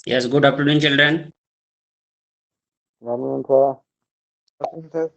Yes, good afternoon, children. Morning, sir. Sir.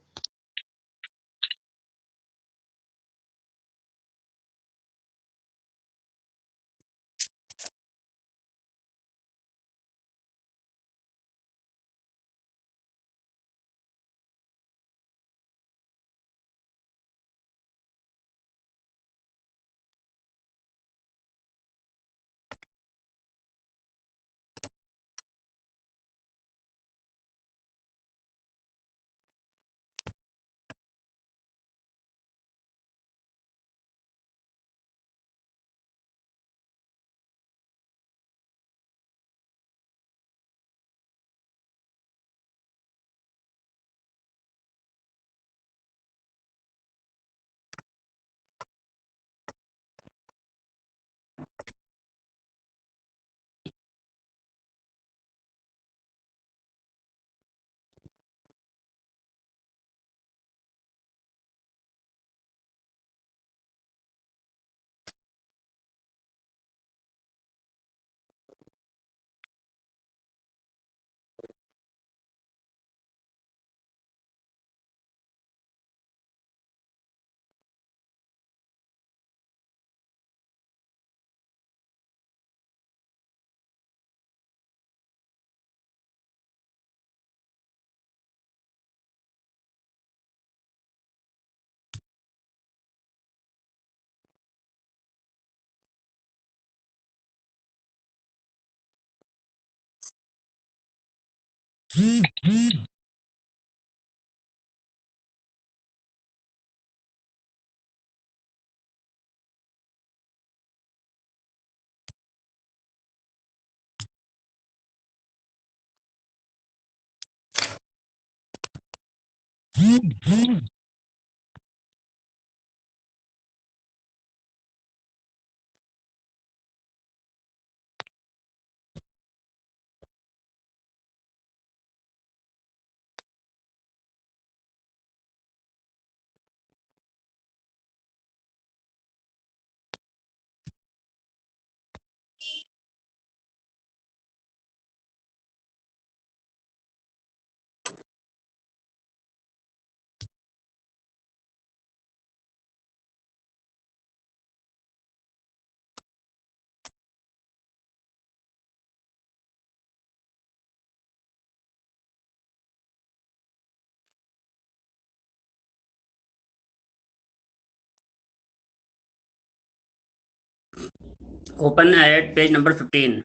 Open at page number 15.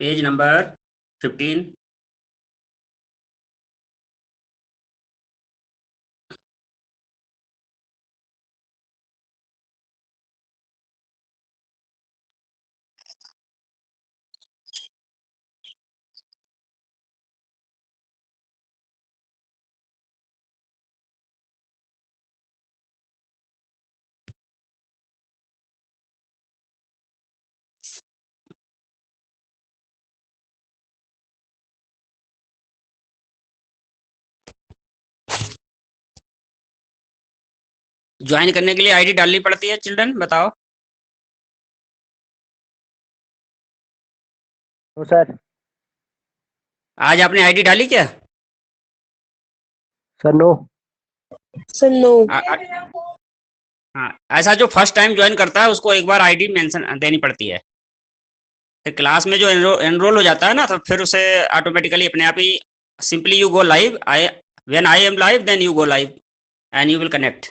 Page number 15. Join करने के लिए ID डालनी पड़ती है चिल्ड्रन, बताओ। No, sir. आज आपने आईडी डाली क्या? Sir, no. Sir, no. हाँ, ऐसा जो फर्स्ट टाइम ज्वाइन करता है उसको एक बार आईडी मेंशन देनी पड़ती है। फिर क्लास में जो एनरोल हो जाता है ना, तो फिर उसे ऑटोमेटिकली अपने आप ही simply you go live, I when I am live then you go live and you will connect.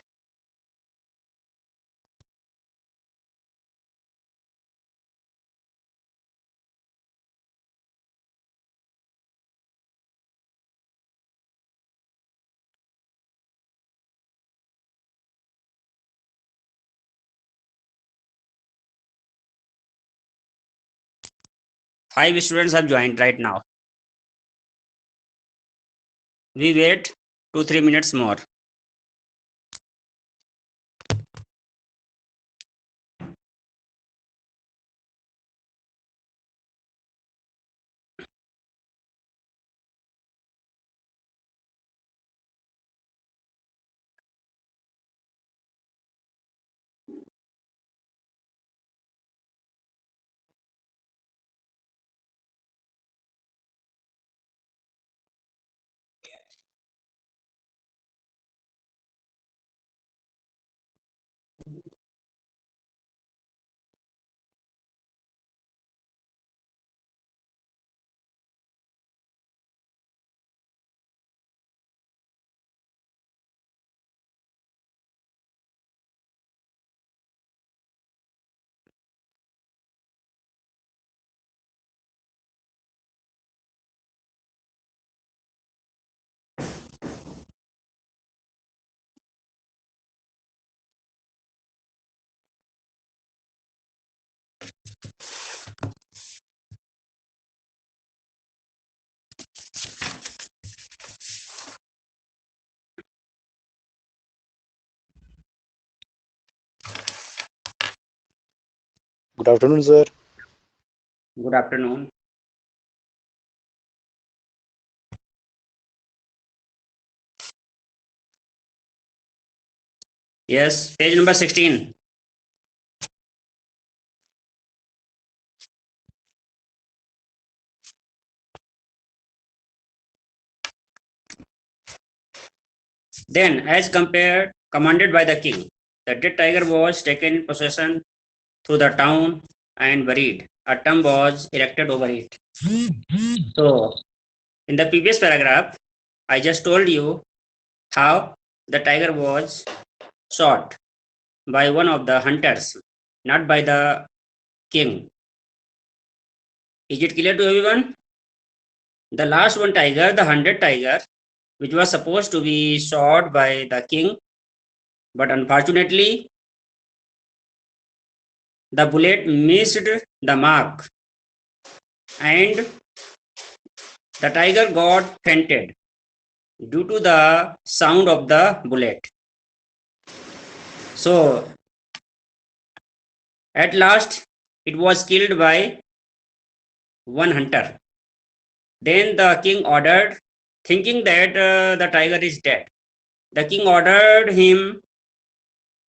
Five students have joined right now. We wait 2-3 minutes more. Good afternoon, sir. Good afternoon. Yes, page number 16. Then, as compared, commanded by the king, the dead tiger was taken in possession through the town and buried. A tomb was erected over it. So, in the previous paragraph, I just told you how the tiger was shot by one of the hunters, not by the king. Is it clear to everyone? The last one tiger, the hunted tiger, which was supposed to be shot by the king, but unfortunately, the bullet missed the mark and the tiger got fainted due to the sound of the bullet. So, at last, it was killed by one hunter. Then the king ordered, thinking that the tiger is dead, the king ordered him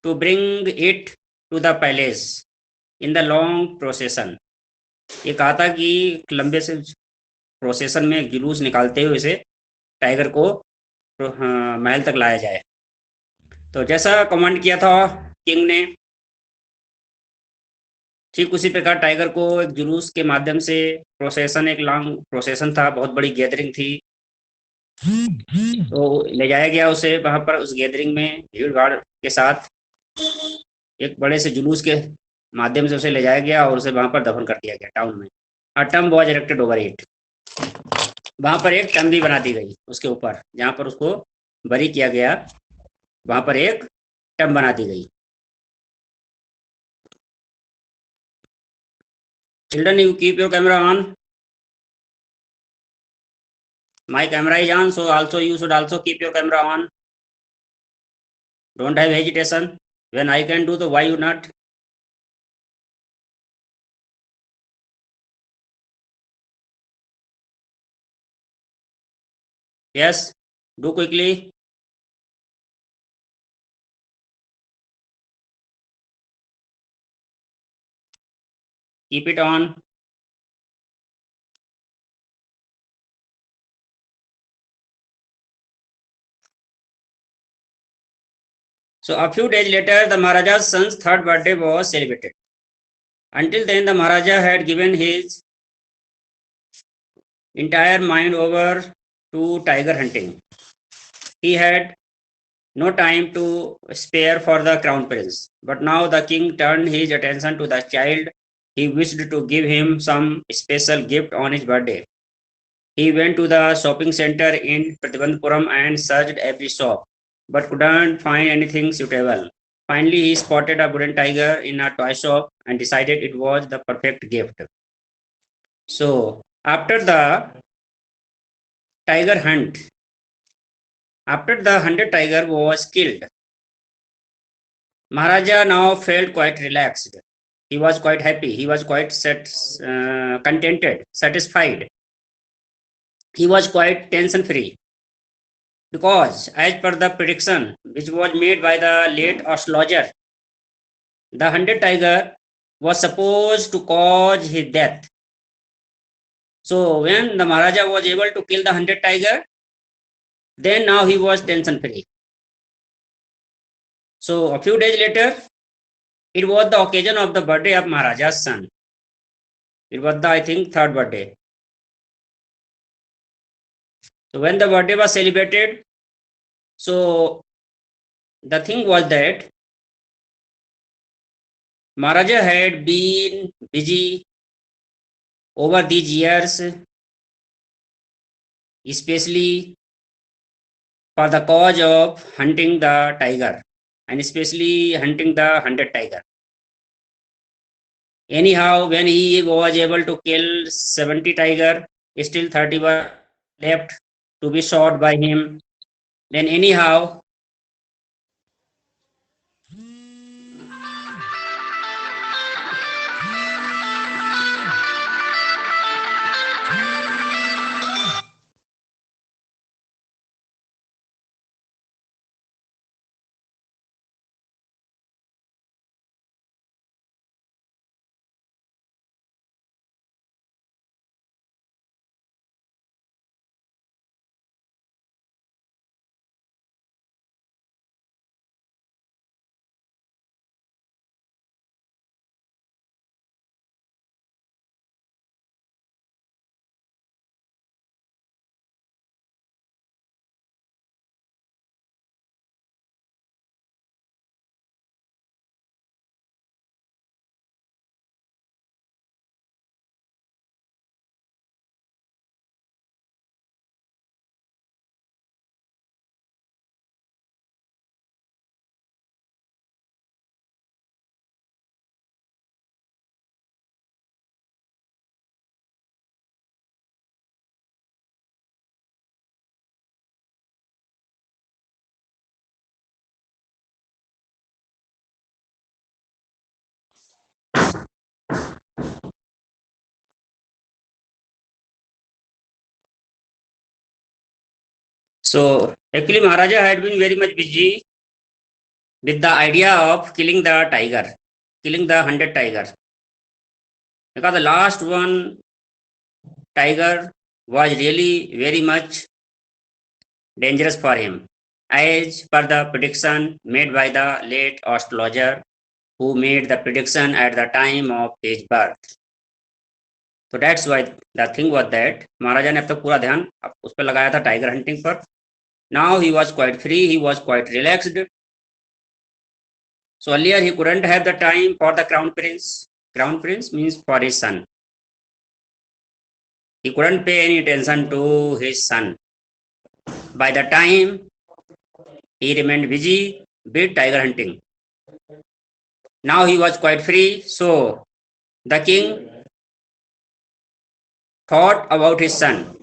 to bring it to the palace in the long procession. ये कहा था कि लंबे से procession में जुलूस निकालते हुए इसे टाइगर को महल तक लाया जाए. तो जैसा कमांड किया था किंग ने, ठीक उसी प्रकार टाइगर को एक जुलूस के माध्यम से प्रोसेशन, एक लॉन्ग प्रोसेशन था, बहुत बड़ी गैदरिंग थी, तो ले जाया गया उसे वहां पर. उस गैदरिंग में भीड़ भाड़ के साथ एक बड़े से जुलूस के माध्यम से उसे ले जाया गया और उसे वहां पर दफन कर दिया गया टाउन में. A tomb was erected over it. वहां पर एक टम्ब भी बना दी गई उसके ऊपर, जहां पर उसको बरी किया गया, वहां पर एक टम्ब बना दी गई. Children, you keep your camera on. My camera is on, so also you should also keep your camera on. Don't have hesitation. When I can do, so why you not? Yes, do quickly. Keep it on. So a few days later, the Maharaja's son's third birthday was celebrated. Until then, the Maharaja had given his entire mind over to tiger hunting. He had no time to spare for the crown prince. But now the king turned his attention to the child. He wished to give him some special gift on his birthday. He went to the shopping center in Pratibandhapuram and searched every shop, but couldn't find anything suitable. Finally, he spotted a wooden tiger in a toy shop and decided it was the perfect gift. So, after the tiger hunt, after the hunted tiger was killed, Maharaja now felt quite relaxed. He was quite happy. He was quite contented, satisfied. He was quite tension free. Because, as per the prediction which was made by the late astrologer, the hunted tiger was supposed to cause his death. So, when the Maharaja was able to kill the hunted tiger, then now he was tension free. So, a few days later, it was the occasion of the birthday of Maharaja's son. It was the, I think, third birthday. So, when the birthday was celebrated, so the thing was that Maharaja had been busy over these years, especially for the cause of hunting the tiger and especially hunting the hunted tiger. Anyhow, when he was able to kill 70 tiger, still 30 were left to be shot by him. Then anyhow, so actually Maharaja had been very much busy with the idea of killing the tiger, killing the 100 tiger. Because the last one tiger was really very much dangerous for him, as per the prediction made by the late astrologer who made the prediction at the time of his birth. So that's why the thing was that महाराजा ने अब तक पूरा ध्यान उस पर लगाया था tiger hunting पर. Now he was quite free, he was quite relaxed. So earlier he couldn't have the time for the crown prince. Crown prince means for his son. He couldn't pay any attention to his son. By the time he remained busy with tiger hunting. Now he was quite free, so the king thought about his son.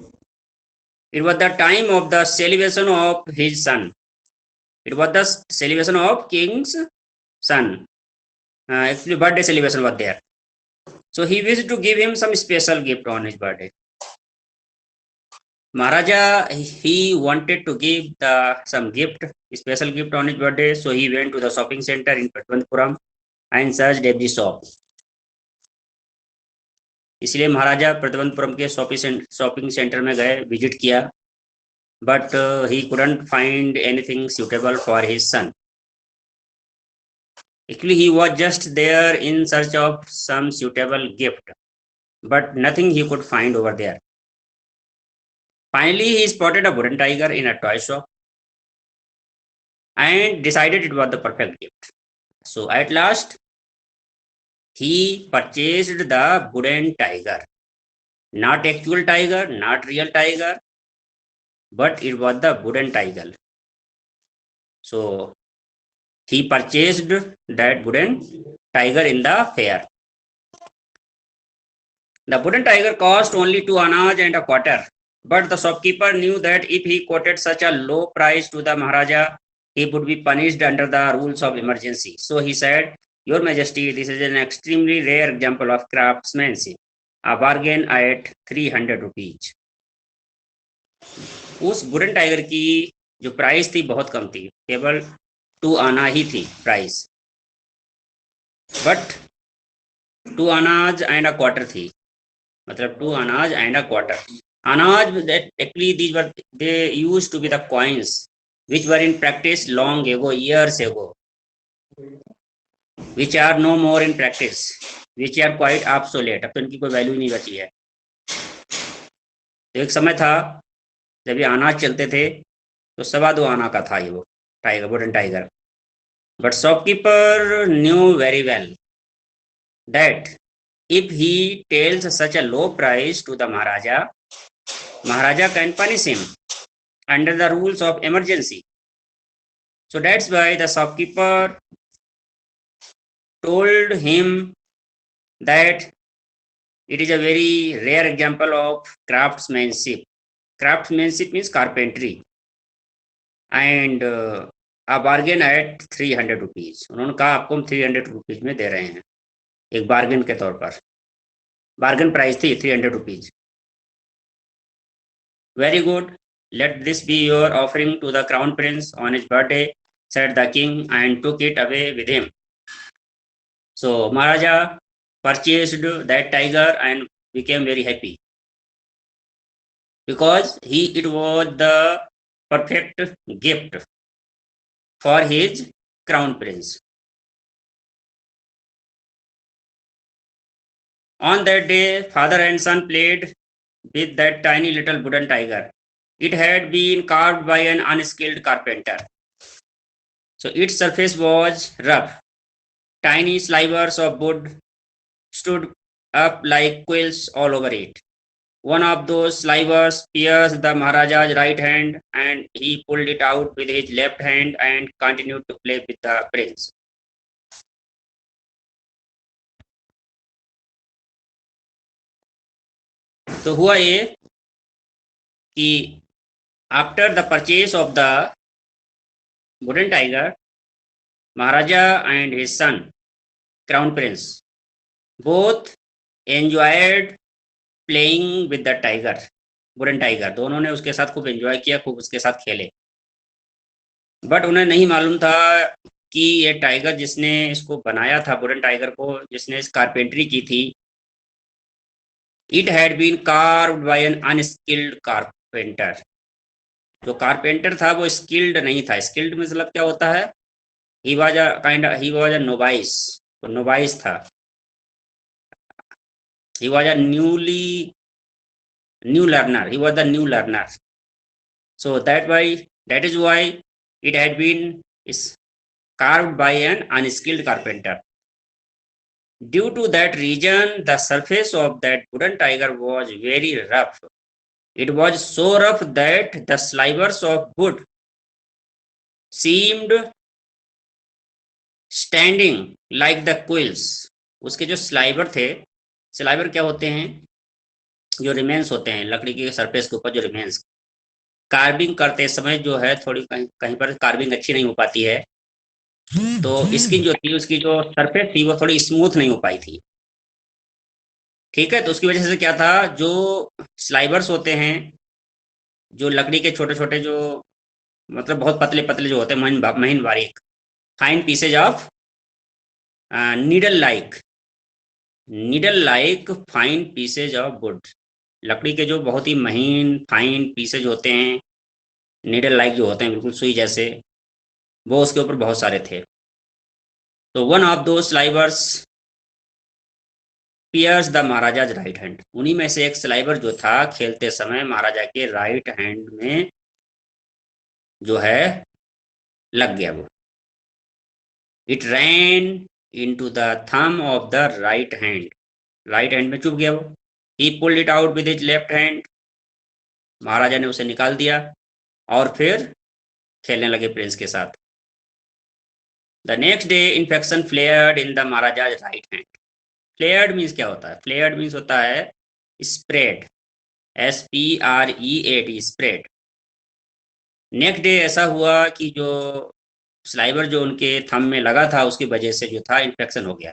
It was the time of the celebration of his son. It was the celebration of king's son. Actually, birthday celebration was there. So he wished to give him some special gift on his birthday. Maharaja, he wanted to give some gift, special gift on his birthday. So he went to the shopping center in Patwanpuram and searched every shop. इसलिए महाराजा प्रतिवंतपुरम के shopping centre में गए, visit किया, but he couldn't find anything suitable for his son. Actually, he was just there in search of some suitable gift, but nothing he could find over there. Finally, he spotted a wooden tiger in a toy shop and decided it was the perfect gift. So at last, he purchased the wooden tiger. Not actual tiger, not real tiger, but it was the wooden tiger. So he purchased that wooden tiger in the fair. The wooden tiger cost only 2 anaj and a quarter, but the shopkeeper knew that if he quoted such a low price to the Maharaja, he would be punished under the rules of emergency. So he said, Your Majesty, this is an extremely rare example of craftsmanship. A bargain at 300 rupees. उस wooden tiger की जो price थी बहुत कम थी, केवल 2 आना ही थी price, but 2 अनाज एंड अ क्वार्टर थी, मतलब 2 अनाज and a quarter. Anaj, that actually these were, they used to be the coins which were in practice long ago, years ago, which are no more in practice, which are quite obsolete. अब तो इनकी कोई value नहीं बची है. तो एक समय था जब ये अनाज चलते थे तो 2.25 आना का था ये वो tiger, wooden tiger. But shopkeeper new very well that if he tells such a low price to the Maharaja can punish him under the rules of emergency. So that's why the shopkeeper told him that it is a very rare example of craftsmanship. Craftsmanship means carpentry. And a bargain at 300 rupees. उन्होंने कहा आपको हम 300 rupees में दे रहे हैं, एक bargain के तौर पर. बार्गेन प्राइस थी 300 rupees. Very good. Let this be your offering to the crown prince on his birthday, said the king, and took it away with him. So Maharaja purchased that tiger and became very happy, because it was the perfect gift for his crown prince. On that day, father and son played with that tiny little wooden tiger. It had been carved by an unskilled carpenter. So its surface was rough. Tiny slivers of wood stood up like quills all over it. One of those slivers pierced the Maharaja's right hand, and he pulled it out with his left hand and continued to play with the prince. तो हुआ ये कि after the purchase of the wooden tiger, Maharaja and his son, Crown Prince, both enjoyed playing with the tiger, wooden tiger. दोनों ने उसके साथ खूब enjoy किया, खूब उसके साथ खेले. बट उन्हें नहीं मालूम था कि ये टाइगर जिसने इसको बनाया था, वुडन टाइगर को जिसने इस कारपेंट्री की थी, it had been carved by an unskilled carpenter. जो कारपेंटर था वो स्किल्ड नहीं था. स्किल्ड मतलब क्या होता है? He was a novice. तो नोवाइस था. He was a new learner. He was the new learner. So that is why it had been carved by an unskilled carpenter. Due to that reason, the surface of that wooden tiger was very rough. It was so rough that the slivers of wood seemed standing like the quills. उसके जो sliver थे, sliver क्या होते हैं? जो remains होते हैं लकड़ी के सरफेस के ऊपर, जो रिमेन्स कार्विंग करते समय जो है थोड़ी कहीं पर कार्विंग अच्छी नहीं हो पाती है, तो स्किन जो थी उसकी जो सरफेस थी वो थोड़ी स्मूथ नहीं हो पाई थी. ठीक है, तो उसकी वजह से क्या था, जो स्लाइबर्स होते हैं, जो लकड़ी के छोटे छोटे जो मतलब बहुत पतले पतले जो होते हैं, महीन बारीक, fine pieces of needle like fine pieces of would. लकड़ी के जो बहुत ही महीन फाइन पीसेज होते हैं, नीडल लाइक जो होते हैं, बिल्कुल सुई जैसे, वो उसके ऊपर बहुत सारे थे. तो वन ऑफ दो स्लाइबर्स piers the Maharaja's right hand. उन्हीं में से एक स्लाइबर जो था खेलते समय महाराजा के राइट हैंड में जो है लग गया. वो it ran into the thumb of the right hand. Right hand में चुभ गया वो. He pulled it out with his left hand. Maharaja ने उसे निकाल दिया और फिर खेलने लगे प्रिंस के साथ. The next day infection flared in the Maharaja's right hand. Flared means क्या होता है? फ्लेयर्ड मीन्स होता है spread. SPREAD, spread. Next day ऐसा हुआ कि जो स्लाइबर जो उनके थंब में लगा था उसकी वजह से जो था इन्फेक्शन हो गया.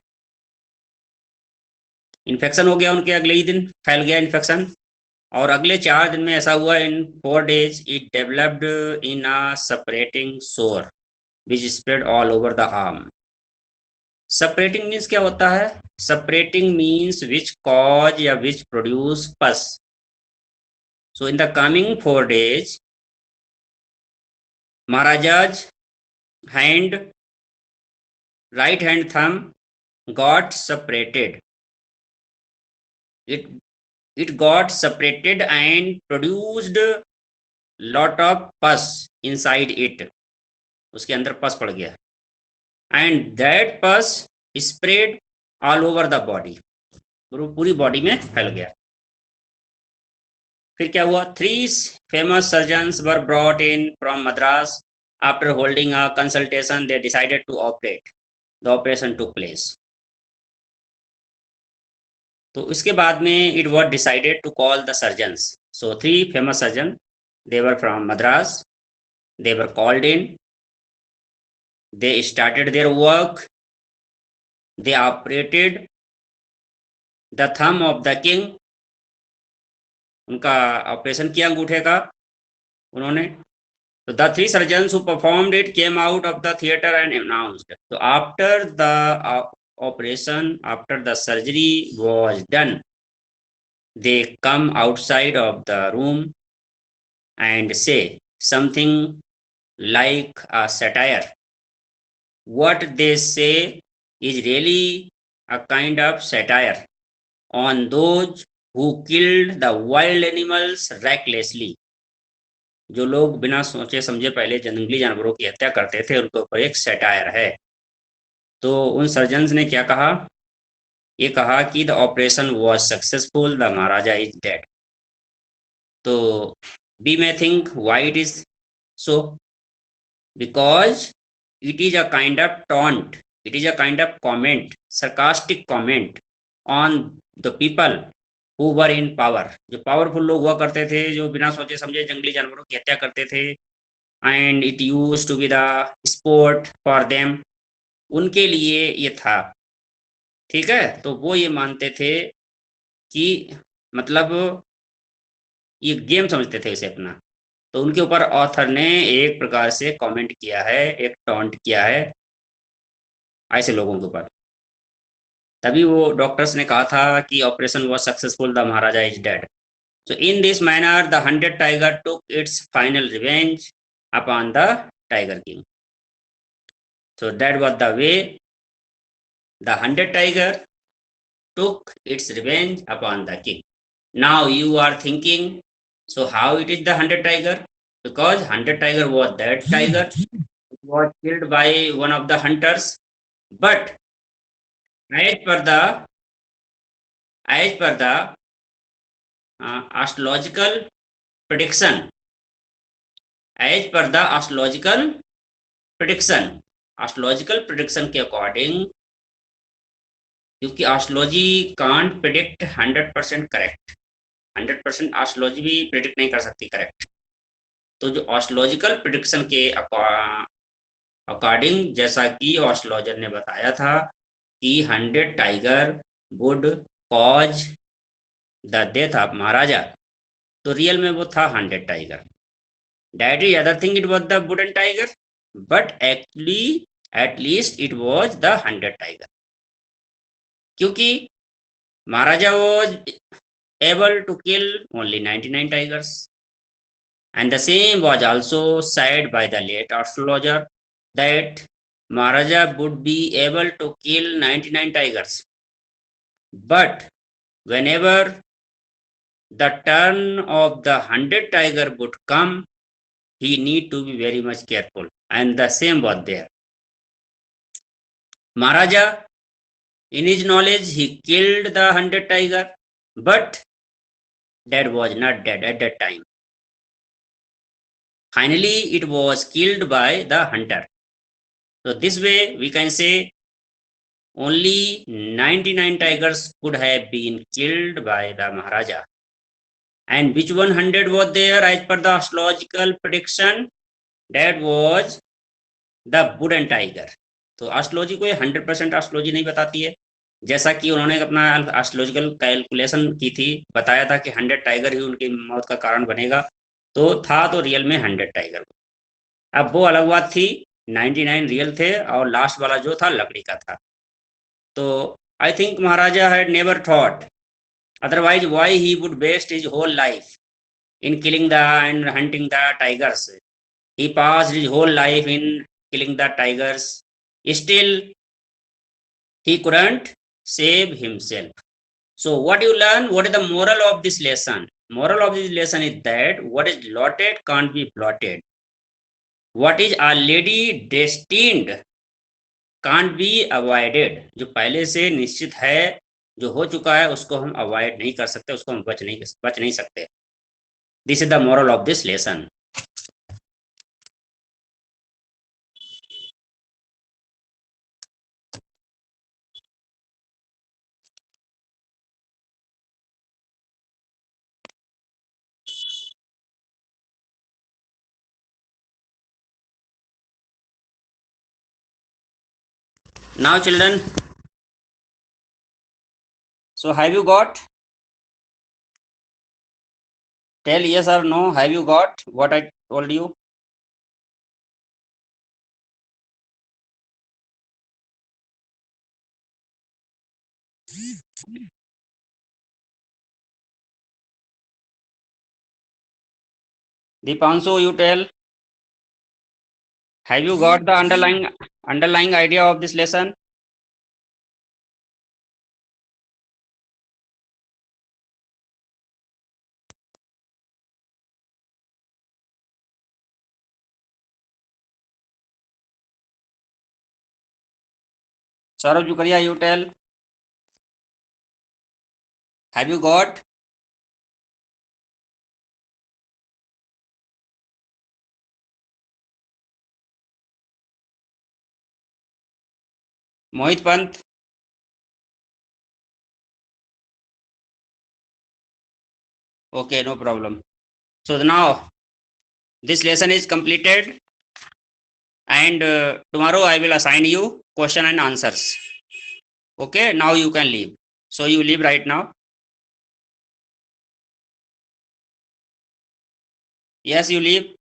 उनके अगले ही दिन फैल गया इन्फेक्शन. और अगले 4 दिन में ऐसा हुआ, in 4 days it developed in a separating sore which spread all over the arm. Separating means क्या होता है? सेपरेटिंग मीन्स विच कॉज या which produce pus. So in the coming 4 days Maharaja's right hand thumb got separated. It got separated and produced lot of pus inside it. उसके अंदर पस पड़ गया. And that pus spread all over the body. पूरी body में फैल गया. फिर क्या हुआ? 3 famous surgeons were brought in from Madras. After holding a consultation, they decided to operate. The operation took place. तो इसके बाद में it was decided to call the surgeons. So 3 famous surgeon, they were from Madras, they were called in, they started their work, they operated the thumb of the king. उनका operation किया अंगूठे का उन्होंने. तो the 3 surgeons who performed it came out of the theatre and announced. तो after the operation, after the surgery was done, they come outside of the room and say something like a satire. What they say is really a kind of satire on those who killed the wild animals recklessly. जो लोग बिना सोचे समझे पहले जंगली जानवरों की हत्या करते थे उनके ऊपर एक सैटायर है. तो उन सर्जन्स ने क्या कहा, ये कहा कि the operation was successful, the Maharaja is dead. तो we may think why it is so, because it is a kind of taunt, it is a kind of comment, sarcastic comment on the people who were in power. जो powerful लोग हुआ करते थे, जो बिना सोचे समझे जंगली जानवरों की हत्या करते थे, and it used to be the sport for them, उनके लिए ये था. ठीक है, तो वो ये मानते थे कि मतलब ये गेम समझते थे इसे अपना. तो उनके ऊपर ऑथर ने एक प्रकार से कमेंट किया है, एक टॉन्ट किया है ऐसे लोगों के ऊपर. तभी वो डॉक्टर्स ने कहा था कि operation was successful, the Maharaja is dead. So in this manner the 100 tiger took its final revenge upon the tiger king. So that was the way the 100 tiger took its revenge upon the king. Now you are thinking, so how it is the 100 tiger? Because 100 tiger was that tiger was killed by one of the hunters. But as per the astrological prediction, as per the astrological prediction के according, क्योंकि astrology can't predict 100% correct, 100% astrology भी predict नहीं कर सकती correct. तो जो astrological prediction के according, जैसा कि एस्ट्रोलॉजर ने बताया था कि 100 tiger would cause the death of Maharaja, तो रियल में वो था 100 tiger. That is other thing, it was the wooden tiger, but actually at least it was the 100 tiger. क्योंकि Maharaja was able to kill only 99 tigers, and the same was also said by the late astrologer that Maharaja would be able to kill 99 tigers, but whenever the turn of the 100 tiger would come, he need to be very much careful, and the same was there. Maharaja, in his knowledge, he killed the 100 tiger, but that was not dead at that time. Finally, it was killed by the hunter. So this way we can say only 99 tigers could have been killed by the Maharaja. And which 100 was there as per the astrological prediction? That was the wooden tiger. तो astrology को 100% astrology नहीं बताती है. जैसा कि उन्होंने अपना astrological calculation की थी, बताया था कि 100 टाइगर ही उनकी मौत का कारण बनेगा, तो था तो रियल में 100 टाइगर. अब वो अलग बात थी, 99 रियल थे और लास्ट वाला जो था लकड़ी का था. तो I think maharaja had never thought, otherwise why he would waste his whole life in killing the and hunting the tigers. He passed his whole life in killing the tigers. Still, he couldn't save himself. So what you learn, what is the moral of this lesson? Moral of this lesson is that what is allotted can't be blotted. What is already destined can't be avoided. जो पहले से निश्चित है, जो हो चुका है, उसको हम अवॉइड नहीं कर सकते, उसको हम बच नहीं सकते. This is the moral of this lesson. Now children, so have you got? Tell yes or no, have you got what I told you? Dipanshu, you tell. Have you got the underlying idea of this lesson? Saurabh Jukaria, you tell. Have you got? Mohit Pant. Okay, no problem. So now this lesson is completed, and tomorrow I will assign you question and answers. Okay, now you can leave. So you leave right now. Yes, you leave.